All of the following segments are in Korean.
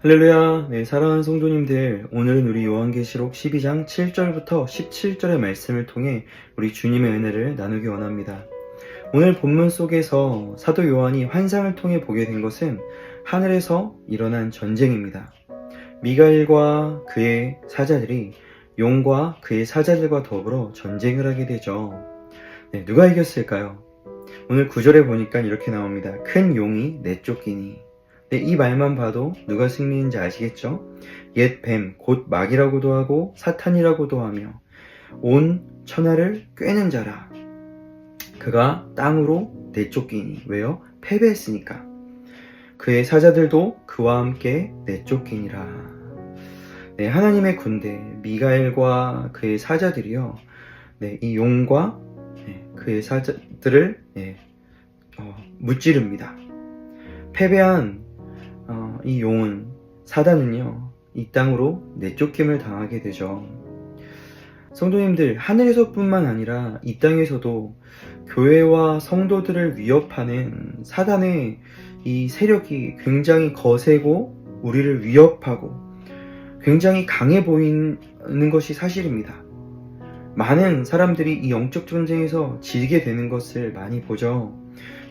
할렐루야. 네, 사랑하는 성도님들, 오늘은 우리 요한계시록 12장 7절부터 17절의 말씀을 통해 우리 주님의 은혜를 나누기 원합니다. 오늘 본문 속에서 사도 요한이 환상을 통해 보게 된 것은 하늘에서 일어난 전쟁입니다. 미가엘과 그의 사자들이 용과 그의 사자들과 더불어 전쟁을 하게 되죠. 네, 누가 이겼을까요? 오늘 9절에 보니까 이렇게 나옵니다. 큰 용이 내쫓기니. 네, 이 말만 봐도 누가 승리인지 아시겠죠? 옛 뱀, 곧 마귀라고도 하고 사탄이라고도 하며 온 천하를 꿰는 자라. 그가 땅으로 내쫓기니. 왜요? 패배했으니까. 그의 사자들도 그와 함께 내쫓기니라. 네, 하나님의 군대 미가엘과 그의 사자들이요. 네, 이 용과 그의 사자들을 무찌릅니다. 패배한 이 용은, 사단은요, 이 땅으로 내쫓김을 당하게 되죠. 성도님들, 하늘에서뿐만 아니라 이 땅에서도 교회와 성도들을 위협하는 사단의 이 세력이 굉장히 거세고 우리를 위협하고 굉장히 강해 보이는 것이 사실입니다. 많은 사람들이 이 영적 전쟁에서 지게 되는 것을 많이 보죠.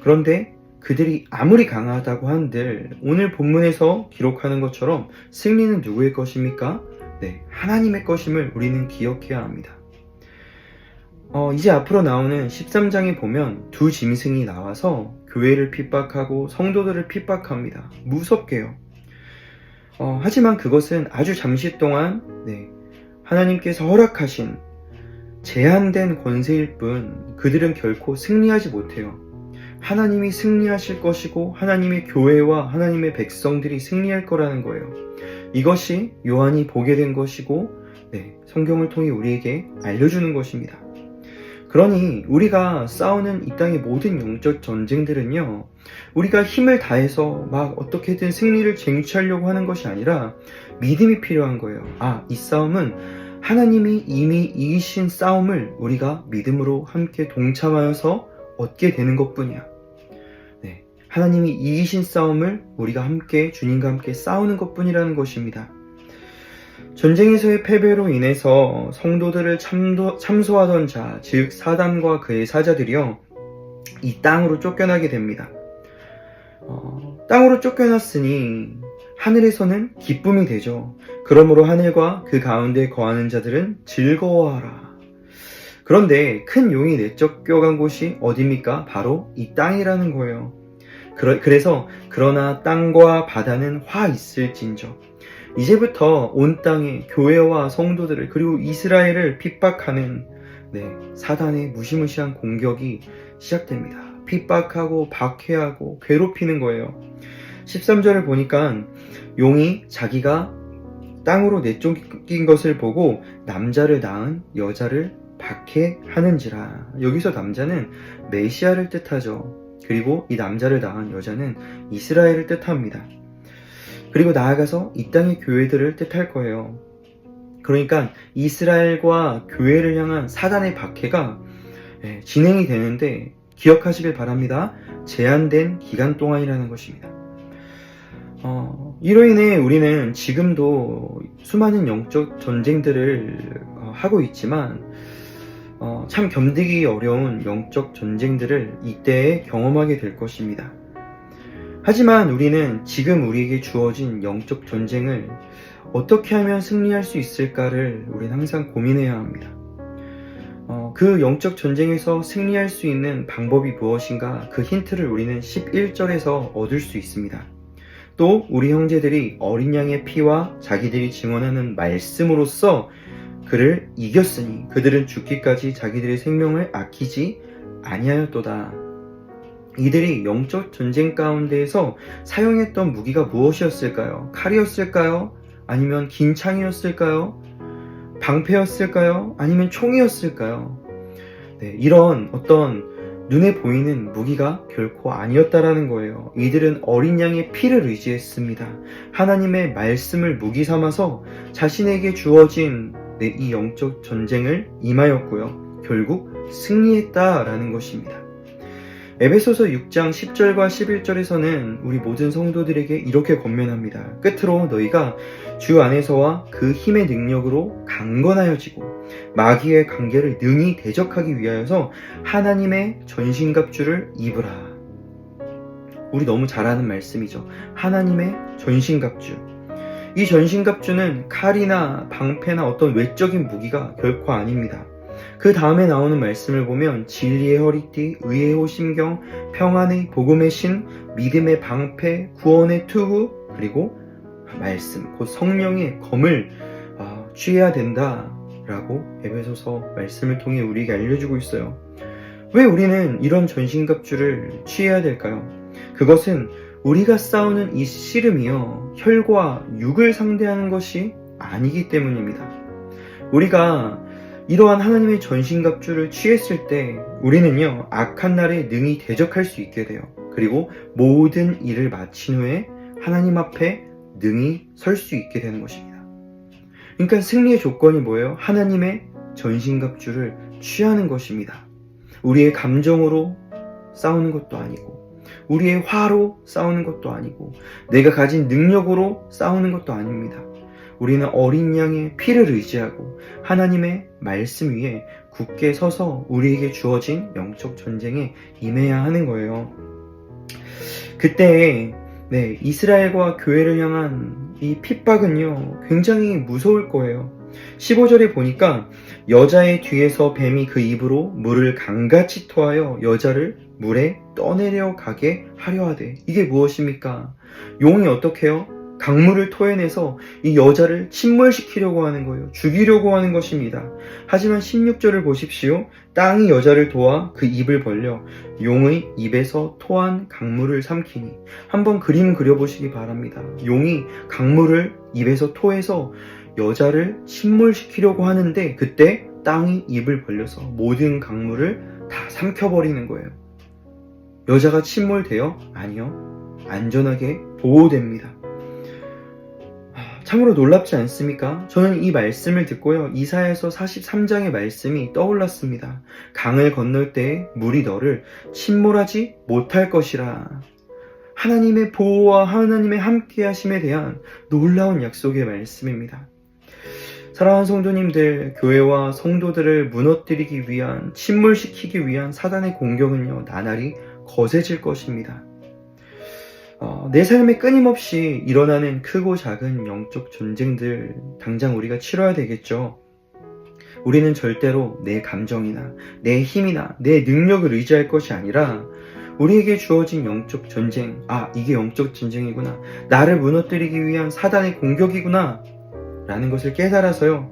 그런데 그들이 아무리 강하다고 한들 오늘 본문에서 기록하는 것처럼 승리는 누구의 것입니까? 네, 하나님의 것임을 우리는 기억해야 합니다. 이제 앞으로 나오는 13장에 보면 두 짐승이 나와서 교회를 핍박하고 성도들을 핍박합니다. 무섭게요. 하지만 그것은 아주 잠시 동안 하나님께서 허락하신 제한된 권세일 뿐 그들은 결코 승리하지 못해요. 하나님이 승리하실 것이고 하나님의 교회와 하나님의 백성들이 승리할 거라는 거예요. 이것이 요한이 보게 된 것이고 성경을 통해 우리에게 알려주는 것입니다. 그러니 우리가 싸우는 이 땅의 모든 영적 전쟁들은요, 우리가 힘을 다해서 막 어떻게든 승리를 쟁취하려고 하는 것이 아니라 믿음이 필요한 거예요. 이 싸움은 하나님이 이미 이기신 싸움을 우리가 믿음으로 함께 동참하여서 얻게 되는 것뿐이야. 하나님이 이기신 싸움을 우리가 함께 주님과 함께 싸우는 것뿐이라는 것입니다. 전쟁에서의 패배로 인해서 성도들을 참소하던 자, 즉 사단과 그의 사자들이요, 이 땅으로 쫓겨나게 됩니다. 땅으로 쫓겨났으니 하늘에서는 기쁨이 되죠. 그러므로 하늘과 그 가운데 거하는 자들은 즐거워하라. 그런데 큰 용이 내쫓겨간 곳이 어디입니까? 바로 이 땅이라는 거예요. 그래서 그러나 땅과 바다는 화 있을진저. 이제부터 온 땅에 교회와 성도들을 그리고 이스라엘을 핍박하는 사단의 무시무시한 공격이 시작됩니다. 핍박하고 박해하고 괴롭히는 거예요. 13절을 보니까 용이 자기가 땅으로 내쫓긴 것을 보고 남자를 낳은 여자를 박해하는지라. 여기서 남자는 메시아를 뜻하죠. 그리고 이 남자를 낳은 여자는 이스라엘을 뜻합니다. 그리고 나아가서 이 땅의 교회들을 뜻할 거예요. 그러니까 이스라엘과 교회를 향한 사단의 박해가 진행이 되는데 기억하시길 바랍니다. 제한된 기간 동안이라는 것입니다. 이로 인해 우리는 지금도 수많은 영적 전쟁들을 하고 있지만 참 견디기 어려운 영적 전쟁들을 이때에 경험하게 될 것입니다. 하지만 우리는 지금 우리에게 주어진 영적 전쟁을 어떻게 하면 승리할 수 있을까를 우리는 항상 고민해야 합니다. 그 영적 전쟁에서 승리할 수 있는 방법이 무엇인가, 그 힌트를 우리는 11절에서 얻을 수 있습니다. 또 우리 형제들이 어린 양의 피와 자기들이 증언하는 말씀으로써 그를 이겼으니 그들은 죽기까지 자기들의 생명을 아끼지 아니하였도다. 이들이 영적 전쟁 가운데에서 사용했던 무기가 무엇이었을까요? 칼이었을까요? 아니면 긴 창이었을까요? 방패였을까요? 아니면 총이었을까요? 이런 어떤 눈에 보이는 무기가 결코 아니었다라는 거예요. 이들은 어린 양의 피를 의지했습니다. 하나님의 말씀을 무기 삼아서 자신에게 주어진 이 영적 전쟁을 임하였고요. 결국 승리했다라는 것입니다. 에베소서 6장 10절과 11절에서는 우리 모든 성도들에게 이렇게 권면합니다. 끝으로 너희가 주 안에서와 그 힘의 능력으로 강건하여지고 마귀의 관계를 능히 대적하기 위하여서 하나님의 전신갑주를 입으라. 우리 너무 잘 아는 말씀이죠. 하나님의 전신갑주. 이 전신갑주는 칼이나 방패나 어떤 외적인 무기가 결코 아닙니다. 그 다음에 나오는 말씀을 보면 진리의 허리띠, 의의 호심경, 평안의 복음의 신, 믿음의 방패, 구원의 투구, 그리고 말씀, 곧 성령의 검을 취해야 된다라고 에베소서 말씀을 통해 우리에게 알려주고 있어요. 왜 우리는 이런 전신갑주를 취해야 될까요? 그것은 우리가 싸우는 이 씨름이요, 혈과 육을 상대하는 것이 아니기 때문입니다. 우리가 이러한 하나님의 전신갑주를 취했을 때 우리는요, 악한 날에 능히 대적할 수 있게 돼요. 그리고 모든 일을 마친 후에 하나님 앞에 능히 설 수 있게 되는 것입니다. 그러니까 승리의 조건이 뭐예요? 하나님의 전신갑주를 취하는 것입니다. 우리의 감정으로 싸우는 것도 아니고, 우리의 화로 싸우는 것도 아니고, 내가 가진 능력으로 싸우는 것도 아닙니다. 우리는 어린 양의 피를 의지하고 하나님의 말씀 위에 굳게 서서 우리에게 주어진 영적 전쟁에 임해야 하는 거예요. 그때 이스라엘과 교회를 향한 이 핍박은요, 굉장히 무서울 거예요. 15절에 보니까 여자의 뒤에서 뱀이 그 입으로 물을 강같이 토하여 여자를 물에 떠내려 가게 하려 하되. 이게 무엇입니까? 용이 어떻게 해요? 강물을 토해내서 이 여자를 침몰시키려고 하는 거예요. 죽이려고 하는 것입니다. 하지만 16절을 보십시오. 땅이 여자를 도와 그 입을 벌려 용의 입에서 토한 강물을 삼키니. 한번 그림 그려보시기 바랍니다. 용이 강물을 입에서 토해서 여자를 침몰시키려고 하는데 그때 땅이 입을 벌려서 모든 강물을 다 삼켜버리는 거예요. 여자가 침몰돼요? 아니요. 안전하게 보호됩니다. 참으로 놀랍지 않습니까? 저는 이 말씀을 듣고요, 이사야서 43장의 말씀이 떠올랐습니다. 강을 건널 때 물이 너를 침몰하지 못할 것이라. 하나님의 보호와 하나님의 함께하심에 대한 놀라운 약속의 말씀입니다. 사랑하는 성도님들, 교회와 성도들을 무너뜨리기 위한, 침몰시키기 위한 사단의 공격은요, 나날이 거세질 것입니다. 내 삶에 끊임없이 일어나는 크고 작은 영적 전쟁들 당장 우리가 치러야 되겠죠. 우리는 절대로 내 감정이나 내 힘이나 내 능력을 의지할 것이 아니라 우리에게 주어진 영적 전쟁, 이게 영적 전쟁이구나, 나를 무너뜨리기 위한 사단의 공격이구나 라는 것을 깨달아서요,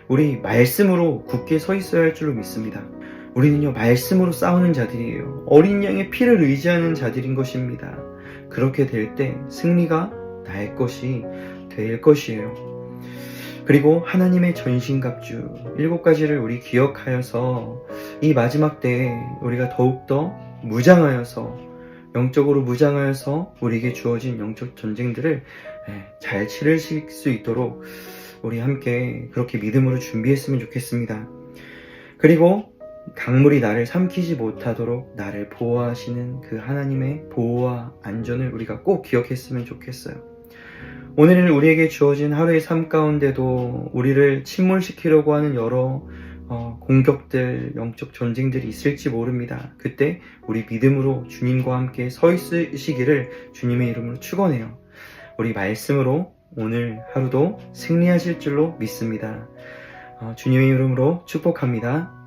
우리 말씀으로 굳게 서 있어야 할 줄로 믿습니다. 우리는요, 말씀으로 싸우는 자들이에요. 어린 양의 피를 의지하는 자들인 것입니다. 그렇게 될 때 승리가 나의 것이 될 것이에요. 그리고 하나님의 전신갑주 7가지를 우리 기억하여서 이 마지막 때에 우리가 더욱더 무장하여서, 영적으로 무장하여서 우리에게 주어진 영적 전쟁들을 잘 치를 수 있도록 우리 함께 그렇게 믿음으로 준비했으면 좋겠습니다. 그리고 강물이 나를 삼키지 못하도록 나를 보호하시는 그 하나님의 보호와 안전을 우리가 꼭 기억했으면 좋겠어요. 오늘 우리에게 주어진 하루의 삶 가운데도 우리를 침몰시키려고 하는 여러 공격들, 영적 전쟁들이 있을지 모릅니다. 그때 우리 믿음으로 주님과 함께 서 있으시기를 주님의 이름으로 축원해요. 우리 말씀으로 오늘 하루도 승리하실 줄로 믿습니다. 주님의 이름으로 축복합니다.